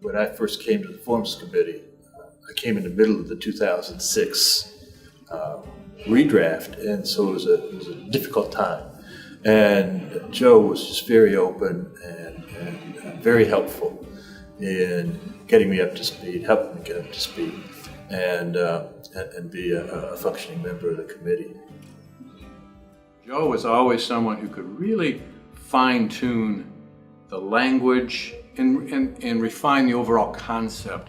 when I first came to the Forms Committee, I came in the middle of the 2006 redraft, and so it was a difficult time. And Joe was just very open and very helpful in getting me up to speed, helping me get up to speed, and be a functioning member of the committee. Joe was always someone who could really fine-tune the language and refine the overall concept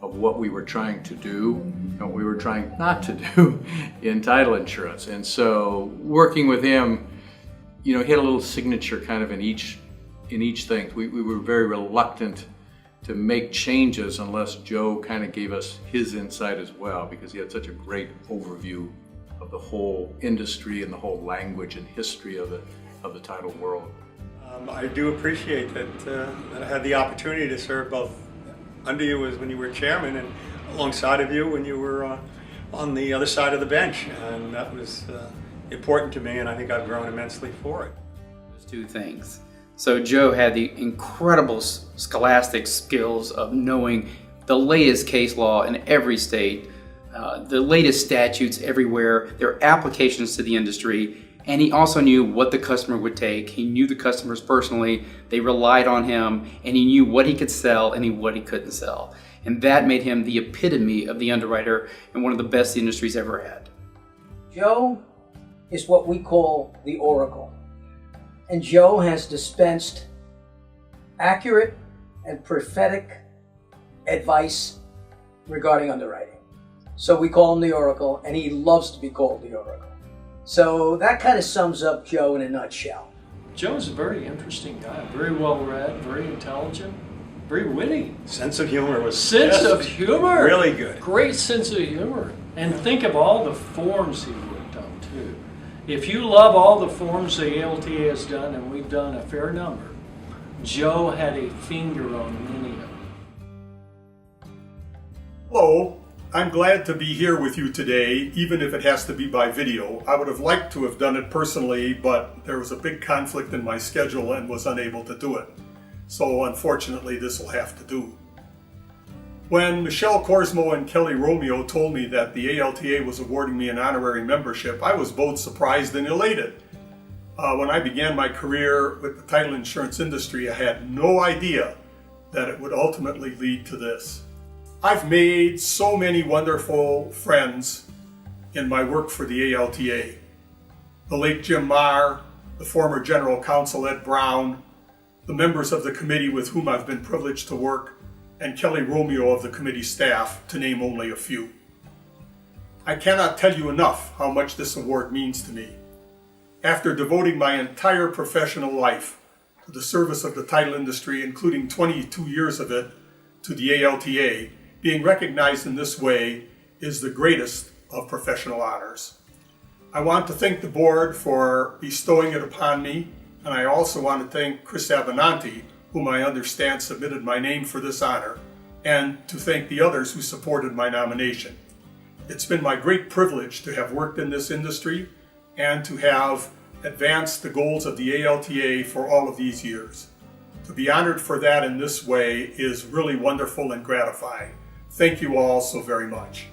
of what we were trying to do and what we were trying not to do in title insurance. And so working with him, he had a little signature kind of in each thing. We were very reluctant to make changes unless Joe kind of gave us his insight as well, because he had such a great overview of the whole industry and the whole language and history of the title world. I do appreciate that I had the opportunity to serve both under you as when you were chairman and alongside of you when you were on the other side of the bench, and that was important to me, and I think I've grown immensely for it. There's two things. So Joe had the incredible scholastic skills of knowing the latest case law in every state, the latest statutes everywhere, their applications to the industry, and he also knew what the customer would take. He knew the customers personally, they relied on him, and he knew what he could sell and what he couldn't sell. And that made him the epitome of the underwriter and one of the best the industry's ever had. Joe is what we call the Oracle. And Joe has dispensed accurate and prophetic advice regarding underwriting. So we call him the Oracle, and he loves to be called the Oracle. So that kind of sums up Joe in a nutshell. Joe's a very interesting guy, very well read, very intelligent, very witty. Sense of humor was Sense of humor. Really good. Great sense of humor. And think of all the forms he worked on too. If you love all the forms the ALTA has done, and we've done a fair number, Joe had a finger on many of them. Hello. I'm glad to be here with you today, even if it has to be by video. I would have liked to have done it personally, but there was a big conflict in my schedule and was unable to do it. So unfortunately, this will have to do. When Michelle Korsmo and Kelly Romeo told me that the ALTA was awarding me an honorary membership, I was both surprised and elated. When I began my career with the title insurance industry, I had no idea that it would ultimately lead to this. I've made so many wonderful friends in my work for the ALTA. The late Jim Marr, the former General Counsel Ed Brown, the members of the committee with whom I've been privileged to work, and Kelly Romeo of the committee staff, to name only a few. I cannot tell you enough how much this award means to me. After devoting my entire professional life to the service of the title industry, including 22 years of it to the ALTA, being recognized in this way is the greatest of professional honors. I want to thank the board for bestowing it upon me, and I also want to thank Chris Avenanti, whom I understand submitted my name for this honor, and to thank the others who supported my nomination. It's been my great privilege to have worked in this industry and to have advanced the goals of the ALTA for all of these years. To be honored for that in this way is really wonderful and gratifying. Thank you all so very much.